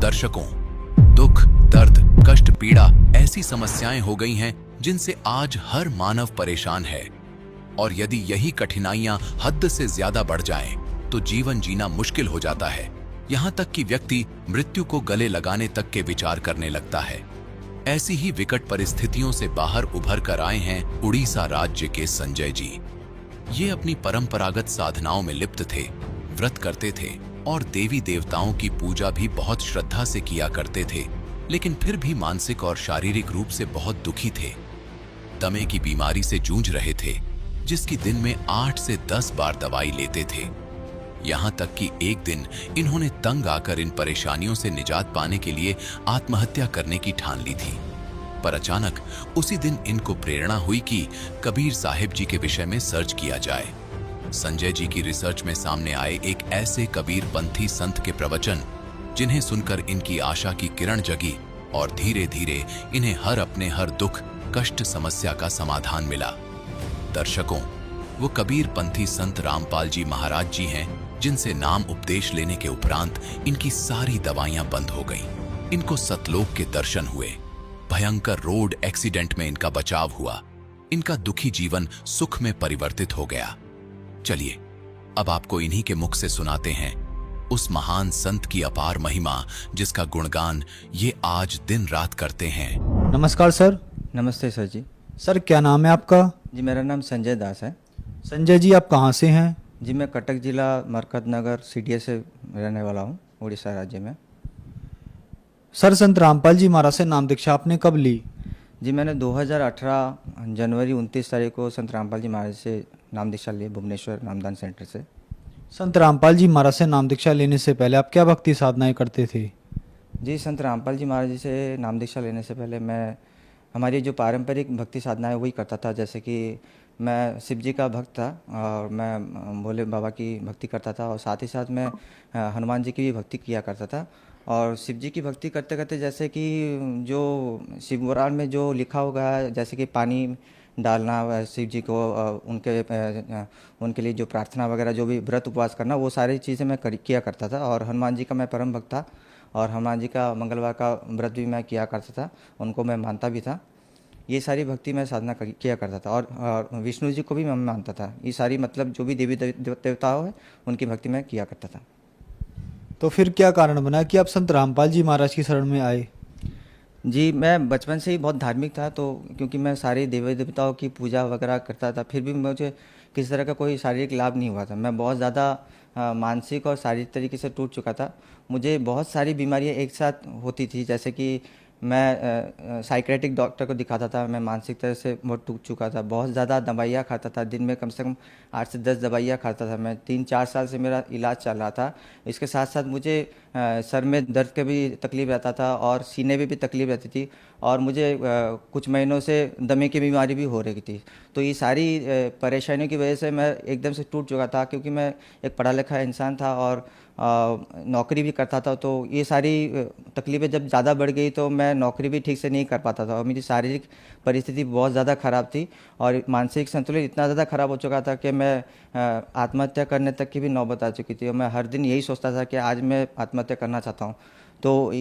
दर्शकों, दुख, दर्द, कष्ट, पीड़ा ऐसी समस्याएं हो गई हैं जिनसे आज हर मानव परेशान है। और यदि यही कठिनाइयां हद से ज्यादा बढ़ जाएं, तो जीवन जीना मुश्किल हो जाता है। यहाँ तक कि व्यक्ति मृत्यु को गले लगाने तक के विचार करने लगता है। ऐसी ही विकट परिस्थितियों से बाहर उभर कर आए हैं उड़ीसा राज्य के संजय जी। ये अपनी परंपरागत साधनाओं में लिप्त थे, व्रत करते थे और देवी देवताओं की पूजा भी बहुत श्रद्धा से किया करते थे, लेकिन फिर भी मानसिक और शारीरिक रूप से बहुत दुखी थे। दमे की बीमारी से जूझ रहे थे, जिसकी दिन में 8 से 10 बार दवाई लेते थे। यहां तक कि एक दिन इन्होंने तंग आकर इन परेशानियों से निजात पाने के लिए आत्महत्या करने की ठान ली थी। पर अचानक उसी दिन इनको प्रेरणा हुई कि कबीर साहिब जी के विषय में सर्च किया जाए। संजय जी की रिसर्च में सामने आए एक ऐसे कबीरपंथी संत के प्रवचन, जिन्हें सुनकर इनकी आशा की किरण जगी और धीरे धीरे इन्हें अपने हर दुख, कष्ट, समस्या का समाधान मिला। दर्शकों, वो कबीरपंथी संत रामपाल जी महाराज जी हैं, जिनसे नाम उपदेश लेने के उपरांत इनकी सारी दवाइयां बंद हो गईं। इनको सतलोक के दर्शन हुए, भयंकर रोड एक्सीडेंट में इनका बचाव हुआ, इनका दुखी जीवन सुख में परिवर्तित हो गया। चलिए अब आपको इन्हीं के मुख से सुनाते हैं उस महान संत की अपार महिमा, जिसका गुणगान ये आज दिन रात करते हैं। नमस्कार सर। नमस्ते सर जी। सर क्या नाम है आपका? जी मेरा नाम संजय दास है। संजय जी आप कहाँ से हैं? जी मैं कटक जिला मरकत नगर सीडीए से रहने वाला हूँ, उड़ीसा राज्य में। सर संत रामपाल जी महाराज से नाम दीक्षा आपने कब ली? जी मैंने 2018 जनवरी 29 तारीख को संत रामपाल जी महाराज से नाम दीक्षा ली, भुवनेश्वर नामदान सेंटर से। संत रामपाल जी महाराज से नाम दीक्षा लेने से पहले आप क्या भक्ति साधनाएं करते थे? जी संत रामपाल जी महाराज जी से नाम दीक्षा लेने से पहले मैं हमारी जो पारंपरिक भक्ति साधना है वही करता था। जैसे कि मैं शिव जी का भक्त था और मैं भोले बाबा की भक्ति करता था, और साथ ही साथ मैं हनुमान जी की भी भक्ति किया करता था। और शिव जी की भक्ति करते करते जैसे कि जो शिव पुराण में जो लिखा होगा, जैसे कि पानी डालना शिव जी को, उनके लिए जो प्रार्थना वगैरह, जो भी व्रत उपवास करना, वो सारी चीज़ें मैं किया करता था। और हनुमान जी का मैं परम भक्त था और हनुमान जी का मंगलवार का व्रत भी मैं किया करता था, उनको मैं मानता भी था। ये सारी भक्ति मैं साधना किया करता था। और विष्णु जी को भी मैं मानता था। ये सारी मतलब जो भी देवी देवताओं है उनकी भक्ति मैं किया करता था। तो फिर क्या कारण बना कि आप संत रामपाल जी महाराज की शरण में आए? जी मैं बचपन से ही बहुत धार्मिक था, तो क्योंकि मैं सारे देवी देवताओं की पूजा वगैरह करता था, फिर भी मुझे किसी तरह का कोई शारीरिक लाभ नहीं हुआ था। मैं बहुत ज़्यादा मानसिक और शारीरिक तरीके से टूट चुका था। मुझे बहुत सारी बीमारियां एक साथ होती थी, जैसे कि मैं साइकेट्रिक डॉक्टर को दिखाता था। मैं मानसिक तरह से बहुत टूट चुका था, बहुत ज़्यादा दवाइयाँ खाता था, दिन में कम से कम 8 से 10 दवाइयाँ खाता था मैं। 3-4 साल से मेरा इलाज चल रहा था। इसके साथ साथ मुझे सर में दर्द का भी तकलीफ़ रहता था और सीने में भी तकलीफ़ रहती थी, और मुझे कुछ महीनों से दमे की बीमारी भी हो रही थी। तो ये सारी परेशानियों की वजह से मैं एकदम से टूट चुका था, क्योंकि मैं एक पढ़ा लिखा इंसान था और नौकरी भी करता था। तो ये सारी तकलीफ़ें जब ज़्यादा बढ़ गई तो मैं नौकरी भी ठीक से नहीं कर पाता था, और मेरी शारीरिक परिस्थिति बहुत ज़्यादा ख़राब थी और मानसिक संतुलन इतना ज़्यादा ख़राब हो चुका था कि मैं आत्महत्या करने तक की भी नौबत आ चुकी थी। और मैं हर दिन यही सोचता था कि आज मैं आत्महत्या करना चाहता हूँ। तो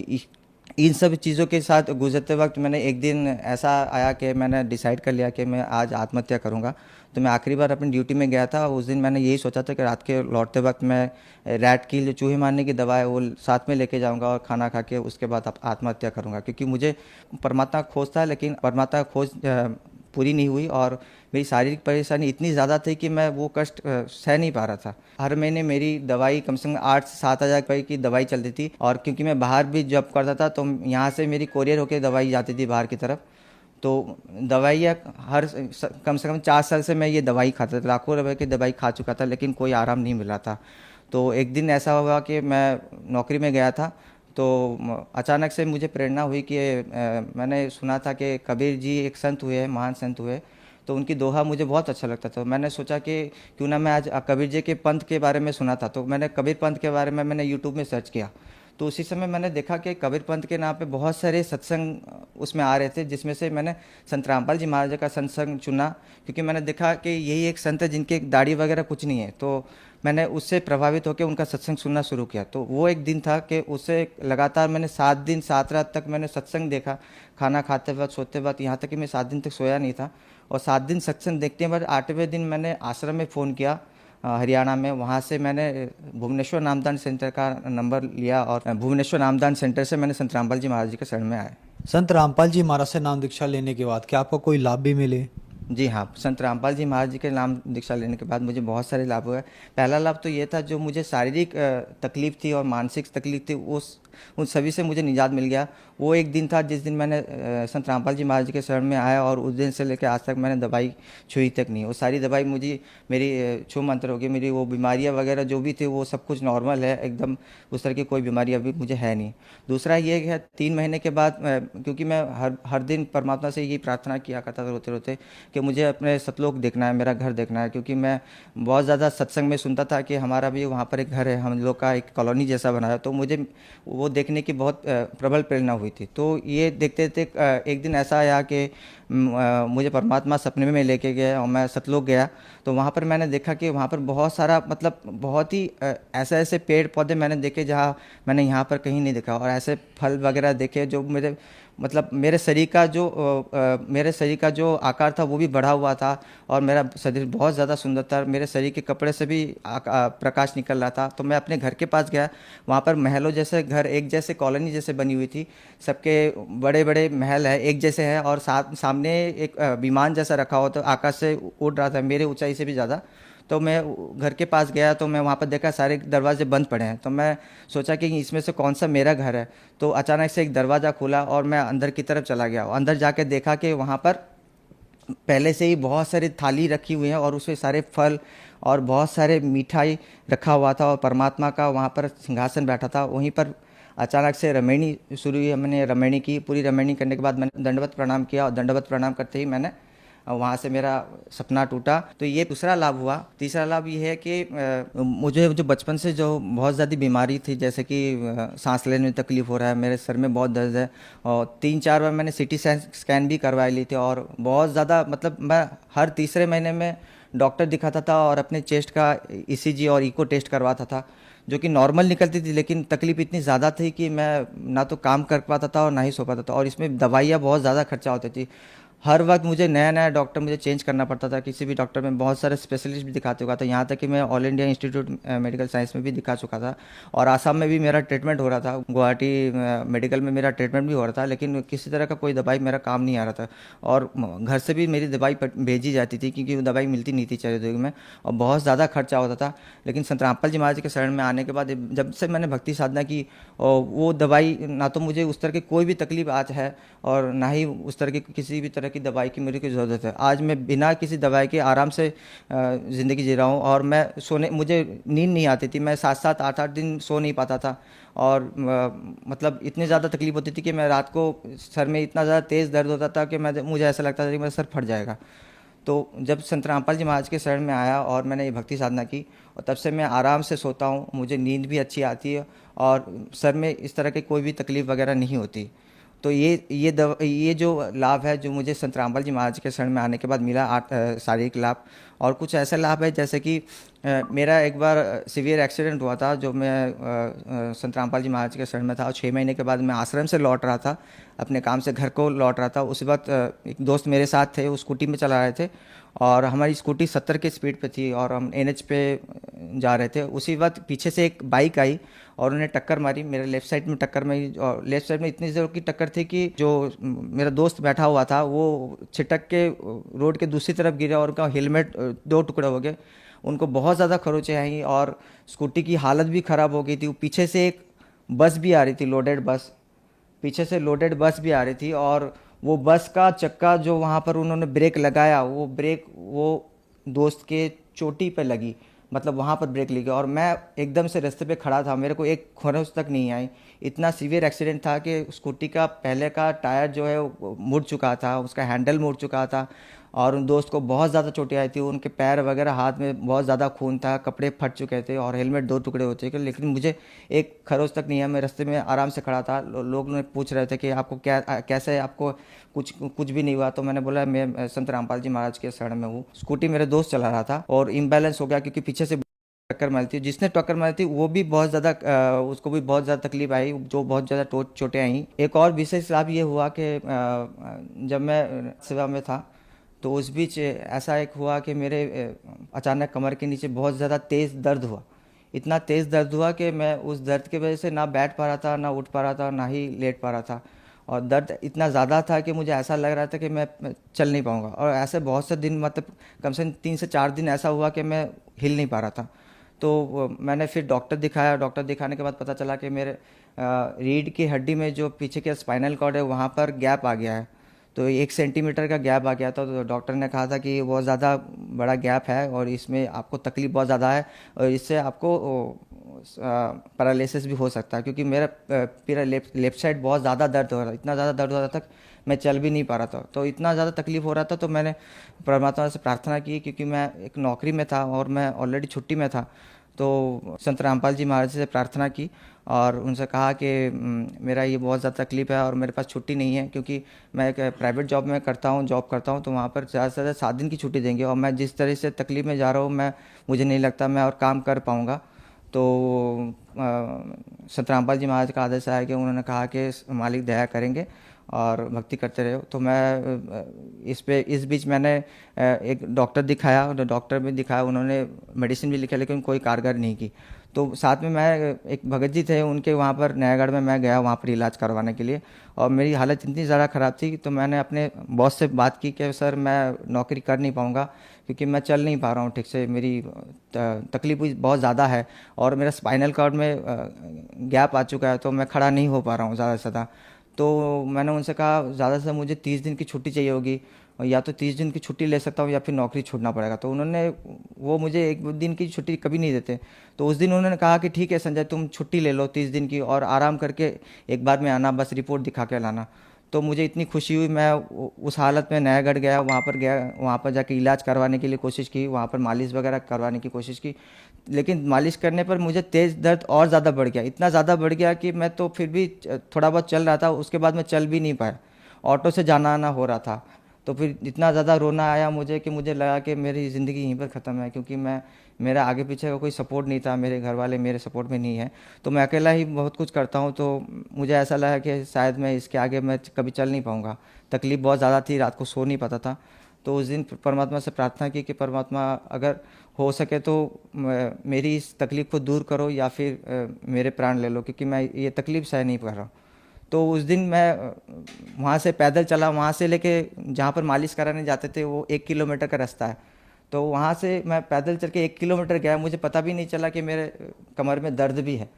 इन सब चीज़ों के साथ गुजरते वक्त मैंने एक दिन ऐसा आया कि मैंने डिसाइड कर लिया कि मैं आज आत्महत्या करूँगा। तो मैं आखिरी बार अपनी ड्यूटी में गया था। उस दिन मैंने यही सोचा था कि रात के लौटते वक्त मैं रैट की, जो चूहे मारने की दवा है, वो साथ में लेके जाऊंगा और खाना खा के उसके बाद आत्महत्या करूंगा, क्योंकि मुझे परमात्मा का खोज था, लेकिन परमात्मा का खोज पूरी नहीं हुई और मेरी शारीरिक परेशानी इतनी ज़्यादा थी कि मैं वो कष्ट सह नहीं पा रहा था। हर महीने मेरी दवाई कम से कम 8 से 7 हज़ार रुपये की दवाई चलती थी, और क्योंकि मैं बाहर भी जॉब करता था तो यहाँ से मेरी कोरियर होकर दवाई जाती थी बाहर की तरफ। तो दवाइयाँ कम से कम 4 साल से मैं ये दवाई खाता था, लाखों रुपए की दवाई खा चुका था, लेकिन कोई आराम नहीं मिल रहा था। तो एक दिन ऐसा हुआ कि मैं नौकरी में गया था, तो अचानक से मुझे प्रेरणा हुई कि मैंने सुना था कि कबीर जी एक संत हुए, महान संत हुए, तो उनकी दोहा मुझे बहुत अच्छा लगता था। मैंने सोचा कि क्यों ना मैं आज कबीर जी के पंथ के बारे में सुना था, तो मैंने कबीर पंथ के बारे में मैंने यूट्यूब में सर्च किया। तो उसी समय मैंने देखा कि कबीर पंथ के नाम पे बहुत सारे सत्संग उसमें आ रहे थे, जिसमें से मैंने संत रामपाल जी महाराज का सत्संग चुना, क्योंकि मैंने देखा कि यही एक संत है जिनके दाढ़ी वगैरह कुछ नहीं है। तो मैंने उससे प्रभावित होकर उनका सत्संग सुनना शुरू किया। तो वो एक दिन था कि उससे लगातार मैंने 7 दिन 7 रात तक मैंने सत्संग देखा, खाना खाते वक्त, सोते वक्त, यहाँ तक कि मैं 7 दिन तक सोया नहीं था। और 7 दिन सत्संग देखते हैं, बाद 8वें दिन मैंने आश्रम में फ़ोन किया हरियाणा में। वहाँ से मैंने भुवनेश्वर नामदान सेंटर का नंबर लिया और भुवनेश्वर नामदान सेंटर से मैंने संत रामपाल जी महाराज जी के शरण में आया। संत रामपाल जी महाराज से नाम दीक्षा लेने के बाद क्या आपको कोई लाभ भी मिले? जी हाँ, संत रामपाल जी महाराज जी के नाम दीक्षा लेने के बाद मुझे बहुत सारे लाभ हुए। पहला लाभ तो ये था, जो मुझे शारीरिक तकलीफ थी और मानसिक तकलीफ थी, उन सभी से मुझे निजात मिल गया। वो एक दिन था जिस दिन मैंने संत रामपाल जी महाराज जी के शरण में आया, और उस दिन से लेकर आज तक मैंने दवाई छुई तक नहीं। वो सारी दवाई मुझे मेरी छू मंत्र हो गई। मेरी वो बीमारियाँ वगैरह जो भी थी वो सब कुछ नॉर्मल है एकदम, उस तरह की कोई बीमारी अभी मुझे है नहीं। दूसरा ये है 3 महीने के बाद, क्योंकि मैं हर दिन परमात्मा से यही प्रार्थना किया करता था रोते रोते कि मुझे अपने सतलोक देखना है, मेरा घर देखना है। क्योंकि मैं बहुत ज़्यादा सत्संग में सुनता था कि हमारा भी वहाँ पर एक घर है, हम लोग का एक कॉलोनी जैसा बना है। तो मुझे वो देखने की बहुत प्रबल प्रेरणा हुई थी। तो ये देखते देखते एक दिन ऐसा आया कि मुझे परमात्मा सपने में लेके गए और मैं सतलोक गया। तो वहाँ पर मैंने देखा कि वहाँ पर बहुत सारा, मतलब बहुत ही ऐसे ऐसे पेड़ पौधे मैंने देखे जहाँ मैंने यहाँ पर कहीं नहीं देखा, और ऐसे फल वगैरह देखे जो मेरे शरीर का जो आकार था वो भी बढ़ा हुआ था, और मेरा शरीर बहुत ज़्यादा सुंदर था। मेरे शरीर के कपड़े से भी प्रकाश निकल रहा था। तो मैं अपने घर के पास गया, वहाँ पर महलों जैसे घर, एक जैसे कॉलोनी जैसे बनी हुई थी, सबके बड़े बड़े महल है, एक जैसे हैं, और सामने एक विमान जैसा रखा हुआ, तो आकाश से उड़ रहा था मेरे ऊंचाई से भी ज़्यादा। तो मैं घर के पास गया तो मैं वहाँ पर देखा सारे दरवाजे बंद पड़े हैं। तो मैं सोचा कि इसमें से कौन सा मेरा घर है। तो अचानक से एक दरवाज़ा खुला और मैं अंदर की तरफ चला गया। अंदर जाके देखा कि वहाँ पर पहले से ही बहुत सारी थाली रखी हुई है, और उसमें सारे फल और बहुत सारे मिठाई रखा हुआ था, और परमात्मा का वहाँ पर सिंहासन बैठा था। वहीं पर अचानक से रमैनी शुरू हुई। मैंने रमैनी की, पूरी रमैनी करने के बाद मैंने दंडवत प्रणाम किया, और दंडवत प्रणाम करते ही मैंने वहाँ से मेरा सपना टूटा। तो ये दूसरा लाभ हुआ। तीसरा लाभ ये है कि मुझे जो बचपन से जो बहुत ज़्यादा बीमारी थी, जैसे कि सांस लेने में तकलीफ़ हो रहा है, मेरे सर में बहुत दर्द है, और 3-4 बार मैंने CT स्कैन भी करवा ली थी, और बहुत ज़्यादा, मतलब मैं हर तीसरे महीने में डॉक्टर दिखाता था और अपने चेस्ट का ECG और इको टेस्ट करवाता था, जो कि नॉर्मल निकलती थी। लेकिन तकलीफ इतनी ज़्यादा थी कि मैं ना तो काम कर पाता था और ना ही सो पाता था, और इसमें दवाइयाँ बहुत ज़्यादा खर्चा होती थी। हर वक्त मुझे नया नया डॉक्टर मुझे चेंज करना पड़ता था। किसी भी डॉक्टर में बहुत सारे स्पेशलिस्ट भी दिखा चुका था, यहाँ तक कि मैं all India institute medical science में भी दिखा चुका था, और आसाम में भी मेरा ट्रीटमेंट हो रहा था, गुवाहाटी मेडिकल में मेरा ट्रीटमेंट भी हो रहा था। लेकिन किसी तरह का कोई दवाई मेरा काम नहीं आ रहा था, और घर से भी मेरी दवाई भेजी जाती थी, क्योंकि वो दवाई मिलती नहीं थी चरित्र में, और बहुत ज़्यादा खर्चा होता था। लेकिन संत रामपाल जी महाराज जी के शरण में आने के बाद, जब से मैंने भक्ति साधना की, और वो दवाई, ना तो मुझे उस तरह की कोई भी तकलीफ आज है, और ना ही उस तरह की किसी भी तरह की दवाई की मेरे को ज़रूरत है। आज मैं बिना किसी दवाई के आराम से ज़िंदगी जी रहा हूँ, और मुझे नींद नहीं आती थी। मैं 7-7 8-8 दिन सो नहीं पाता था, और मतलब इतनी ज़्यादा तकलीफ होती थी कि मैं रात को सर में इतना ज़्यादा तेज़ दर्द होता था कि मुझे ऐसा लगता था कि मेरा सर फट जाएगा। तो जब संत रामपाल जी महाराज के शरण में आया और मैंने ये भक्ति साधना की, और तब से मैं आराम से सोता हूँ, मुझे नींद भी अच्छी आती है, और सर में इस तरह की कोई भी तकलीफ वगैरह नहीं होती। तो ये जो लाभ है जो मुझे संत रामपाल जी महाराज के शरण में आने के बाद मिला, शारीरिक लाभ। और कुछ ऐसे लाभ है, जैसे कि मेरा एक बार सीवियर एक्सीडेंट हुआ था, जो मैं संत रामपाल जी महाराज के शरण में था, और 6 महीने के बाद मैं आश्रम से लौट रहा था, अपने काम से घर को लौट रहा था। उसी वक्त एक दोस्त मेरे साथ थे, वो स्कूटी में चला रहे थे, और हमारी स्कूटी 70 की स्पीड पे थी, और हम NH पे जा रहे थे। उसी वक्त पीछे से एक बाइक आई और उन्हें टक्कर मारी, मेरे लेफ़्ट साइड में टक्कर मारी, और लेफ़्ट साइड में इतनी ज़ोर की टक्कर थी कि जो मेरा दोस्त बैठा हुआ था वो छिटक के रोड के दूसरी तरफ गिरा, और उनका हेलमेट 2 टुकड़े हो गए। उनको बहुत ज़्यादा खरोंचें आई, और स्कूटी की हालत भी ख़राब हो गई थी। पीछे से एक बस भी आ रही थी, लोडेड बस, पीछे से लोडेड बस भी आ रही थी, और वो बस का चक्का जो वहाँ पर उन्होंने ब्रेक लगाया, वो ब्रेक वो दोस्त के चोटी पे लगी, मतलब वहाँ पर ब्रेक लगी, और मैं एकदम से रास्ते पे खड़ा था, मेरे को एक खरोंच तक नहीं आई। इतना सीवियर एक्सीडेंट था कि स्कूटी का पहले का टायर जो है वो मुड़ चुका था, उसका हैंडल मुड़ चुका था, और उन दोस्त को बहुत ज़्यादा चोटें आई थी। उनके पैर वगैरह, हाथ में बहुत ज़्यादा खून था, कपड़े फट चुके थे, और हेलमेट 2 टुकड़े हो चुके। लेकिन मुझे एक खरोंच तक नहीं है, मैं रास्ते में आराम से खड़ा था। लोग पूछ रहे थे कि आपको कैसे है, आपको कुछ भी नहीं हुआ। तो मैंने बोला मैं संत रामपाल जी महाराज के शरण में हूँ। स्कूटी मेरे दोस्त चला रहा था, और इम्बैलेंस हो गया, क्योंकि पीछे से टक्कर मारी थी, जिसने टक्कर मारी थी वो भी बहुत ज़्यादा उसको भी बहुत ज़्यादा तकलीफ आई, जो बहुत ज़्यादा चोटें आई। एक और विशेष लाभ ये हुआ कि जब मैं सेवा में था तो उस बीच ऐसा एक हुआ कि मेरे अचानक कमर के नीचे बहुत ज़्यादा तेज़ दर्द हुआ। इतना तेज़ दर्द हुआ कि मैं उस दर्द की वजह से ना बैठ पा रहा था, ना उठ पा रहा था, ना ही लेट पा रहा था। और दर्द इतना ज़्यादा था कि मुझे ऐसा लग रहा था कि मैं चल नहीं पाऊँगा। और ऐसे बहुत से दिन, मतलब कम से कम 3 से 4 दिन ऐसा हुआ कि मैं हिल नहीं पा रहा था। तो मैंने फिर डॉक्टर दिखाया। डॉक्टर दिखाने के बाद पता चला कि मेरे रीढ़ की हड्डी में जो पीछे के स्पाइनल कॉर्ड है वहाँ पर गैप आ गया है। तो 1 सेंटीमीटर का गैप आ गया था। तो डॉक्टर ने कहा था कि ये बहुत ज़्यादा बड़ा गैप है और इसमें आपको तकलीफ़ बहुत ज़्यादा है और इससे आपको पैरालिसिस भी हो सकता है, क्योंकि मेरा पूरा लेफ्ट साइड बहुत ज़्यादा दर्द हो रहा था। इतना ज़्यादा दर्द हो रहा था मैं चल भी नहीं पा रहा था। तो इतना ज़्यादा तकलीफ़ हो रहा था तो मैंने परमात्मा से प्रार्थना की, क्योंकि मैं एक नौकरी में था और मैं ऑलरेडी छुट्टी में था। तो संत रामपाल जी महाराज से प्रार्थना की और उनसे कहा कि मेरा ये बहुत ज़्यादा तकलीफ़ है और मेरे पास छुट्टी नहीं है, क्योंकि मैं एक प्राइवेट जॉब में जॉब करता हूँ। तो वहाँ पर ज़्यादा से ज़्यादा 7 दिन की छुट्टी देंगे और मैं जिस तरह से तकलीफ़ में जा रहा हूँ, मुझे नहीं लगता मैं और काम कर पाऊँगा। तो संत रामपाल जी महाराज का आदेश आया कि उन्होंने कहा कि मालिक दया करेंगे और भक्ति करते रहो। तो मैं इस बीच मैंने एक डॉक्टर दिखाया, डॉक्टर भी दिखाया, उन्होंने मेडिसिन भी लिखा लेकिन कोई कारगर नहीं की। तो साथ में मैं एक भगत जी थे उनके वहाँ पर नयागढ़ में मैं गया वहाँ पर इलाज करवाने के लिए और मेरी हालत इतनी ज़्यादा ख़राब थी तो मैंने अपने बॉस से बात की कि सर मैं नौकरी कर नहीं पाऊँगा क्योंकि मैं चल नहीं पा रहा हूँ ठीक से, मेरी तकलीफ बहुत ज़्यादा है और मेरा स्पाइनल कॉर्ड में गैप आ चुका है तो मैं खड़ा नहीं हो पा रहा हूँ ज़्यादा से ज़्यादा। तो मैंने उनसे कहा ज़्यादा से मुझे 30 दिन की छुट्टी चाहिए होगी, या तो 30 दिन की छुट्टी ले सकता हूँ या फिर नौकरी छोड़ना पड़ेगा। तो वो मुझे 1 दिन की छुट्टी कभी नहीं देते। तो उस दिन उन्होंने कहा कि ठीक है संजय, तुम छुट्टी ले लो 30 दिन की और आराम करके एक बार में आना, बस रिपोर्ट दिखा के लाना। तो मुझे इतनी खुशी हुई, मैं उस हालत में नयागढ़ गया, वहाँ पर जाके इलाज करवाने के लिए कोशिश की, वहाँ पर मालिश वगैरह करवाने की कोशिश की। लेकिन मालिश करने पर मुझे तेज़ दर्द और ज़्यादा बढ़ गया, इतना ज़्यादा बढ़ गया कि मैं तो फिर भी थोड़ा बहुत चल रहा था, उसके बाद मैं चल भी नहीं पाया, ऑटो से जाना आना हो रहा था। तो फिर इतना ज़्यादा रोना आया मुझे कि मुझे लगा कि मेरी ज़िंदगी यहीं पर ख़त्म है, क्योंकि मेरा आगे पीछे का कोई सपोर्ट नहीं था, मेरे घर वाले मेरे सपोर्ट में नहीं है, तो मैं अकेला ही बहुत कुछ करता हूँ। तो मुझे ऐसा लगा कि शायद मैं इसके आगे मैं कभी चल नहीं पाऊँगा। तकलीफ़ बहुत ज़्यादा थी, रात को सो नहीं पाता था। तो उस दिन परमात्मा से प्रार्थना की कि परमात्मा अगर हो सके तो मेरी इस तकलीफ़ को दूर करो या फिर मेरे प्राण ले लो, क्योंकि मैं ये तकलीफ़ सह नहीं पा रहा। तो उस दिन मैं वहाँ से पैदल चला, वहाँ से लेके जहाँ पर मालिश कराने जाते थे वो 1 किलोमीटर का रास्ता है। तो वहाँ से मैं पैदल चल के 1 किलोमीटर गया, मुझे पता भी नहीं चला कि मेरे कमर में दर्द भी है।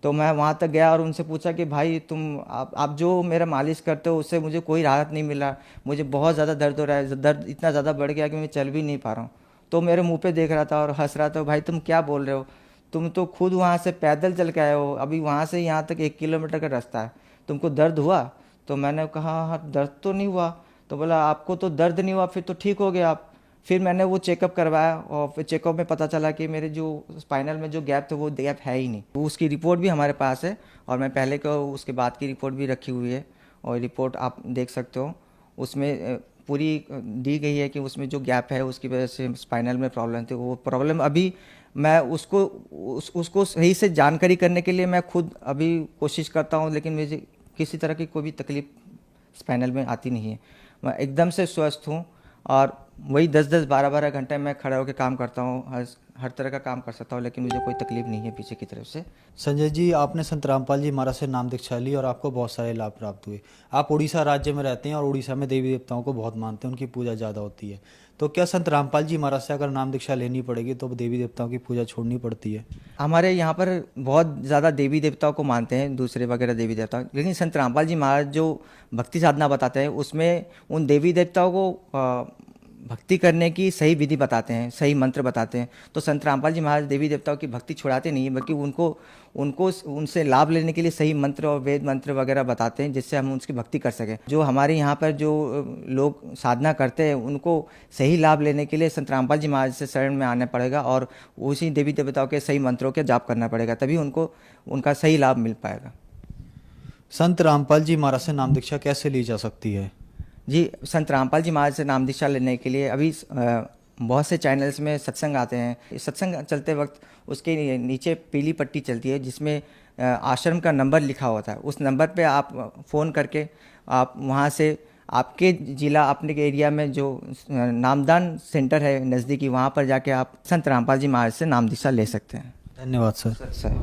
तो मैं वहाँ तक गया और उनसे पूछा कि भाई आप जो मेरा मालिश करते हो उससे मुझे कोई राहत नहीं मिला, मुझे बहुत ज़्यादा दर्द हो रहा है, दर्द इतना ज़्यादा बढ़ गया कि मैं चल भी नहीं पा रहा हूँ। तो मेरे मुँह पे देख रहा था और हंस रहा था, भाई तुम क्या बोल रहे हो, तुम तो खुद वहाँ से पैदल चल के आए हो, अभी वहाँ से यहाँ तक 1 किलोमीटर का रास्ता है, तुमको दर्द हुआ? तो मैंने कहा हाँ दर्द तो नहीं हुआ। तो बोला आपको तो दर्द नहीं हुआ, फिर तो ठीक हो गया आप। फिर मैंने वो चेकअप करवाया और फिर चेकअप में पता चला कि मेरे जो स्पाइनल में जो गैप था वो गैप है ही नहीं। वो उसकी रिपोर्ट भी हमारे पास है और मैं पहले को उसके बाद की रिपोर्ट भी रखी हुई है और रिपोर्ट आप देख सकते हो, उसमें पूरी दी गई है कि उसमें जो गैप है उसकी वजह से स्पाइनल में प्रॉब्लम थी। वो प्रॉब्लम अभी मैं उसको सही से जानकारी करने के लिए मैं खुद अभी कोशिश करता हूँ, लेकिन मुझे किसी तरह की कोई भी तकलीफ स्पाइनल में आती नहीं है। मैं एकदम से स्वस्थ हूँ और वही 10-10, 12-12 घंटे मैं खड़ा होकर काम करता हूँ, हर तरह का काम कर सकता हूँ, लेकिन मुझे कोई तकलीफ नहीं है पीछे की तरफ से। संजय जी, आपने संत रामपाल जी महाराज से नाम दीक्षा ली और आपको बहुत सारे लाभ प्राप्त हुए। आप उड़ीसा राज्य में रहते हैं और उड़ीसा में देवी देवताओं को बहुत मानते हैं, उनकी पूजा ज़्यादा होती है। तो क्या संत रामपाल जी महाराज से अगर नाम दीक्षा लेनी पड़ेगी तो देवी देवताओं की पूजा छोड़नी पड़ती है? हमारे यहाँ पर बहुत ज़्यादा देवी देवताओं को मानते हैं, दूसरे वगैरह देवी देवता, लेकिन संत रामपाल जी महाराज जो भक्ति साधना बताते हैं उसमें उन देवी देवताओं को भक्ति करने की सही विधि बताते हैं, सही मंत्र बताते हैं। तो संत रामपाल जी महाराज देवी देवताओं की भक्ति छुड़ाते नहीं हैं, बल्कि उनको उनसे लाभ लेने के लिए सही मंत्र और वेद मंत्र वगैरह बताते हैं, जिससे हम उसकी भक्ति कर सकें। जो हमारे यहाँ पर जो लोग साधना करते हैं उनको सही लाभ लेने के लिए संत रामपाल जी महाराज से शरण में आना पड़ेगा और उसी देवी देवताओं के सही मंत्रों के जाप करना पड़ेगा, तभी उनको उनका सही लाभ मिल पाएगा। संत रामपाल जी महाराज से नाम दीक्षा कैसे ली जा सकती है? जी, संत रामपाल जी महाराज से नाम दीक्षा लेने के लिए अभी बहुत से चैनल्स में सत्संग आते हैं। सत्संग चलते वक्त उसके नीचे पीली पट्टी चलती है जिसमें आश्रम का नंबर लिखा होता है। उस नंबर पे आप फ़ोन करके आप वहाँ से आपके जिला अपने के एरिया में जो नामदान सेंटर है नज़दीकी, वहाँ पर जाके आप संत रामपाल जी महाराज से नाम दीक्षा ले सकते हैं। धन्यवाद सर। सर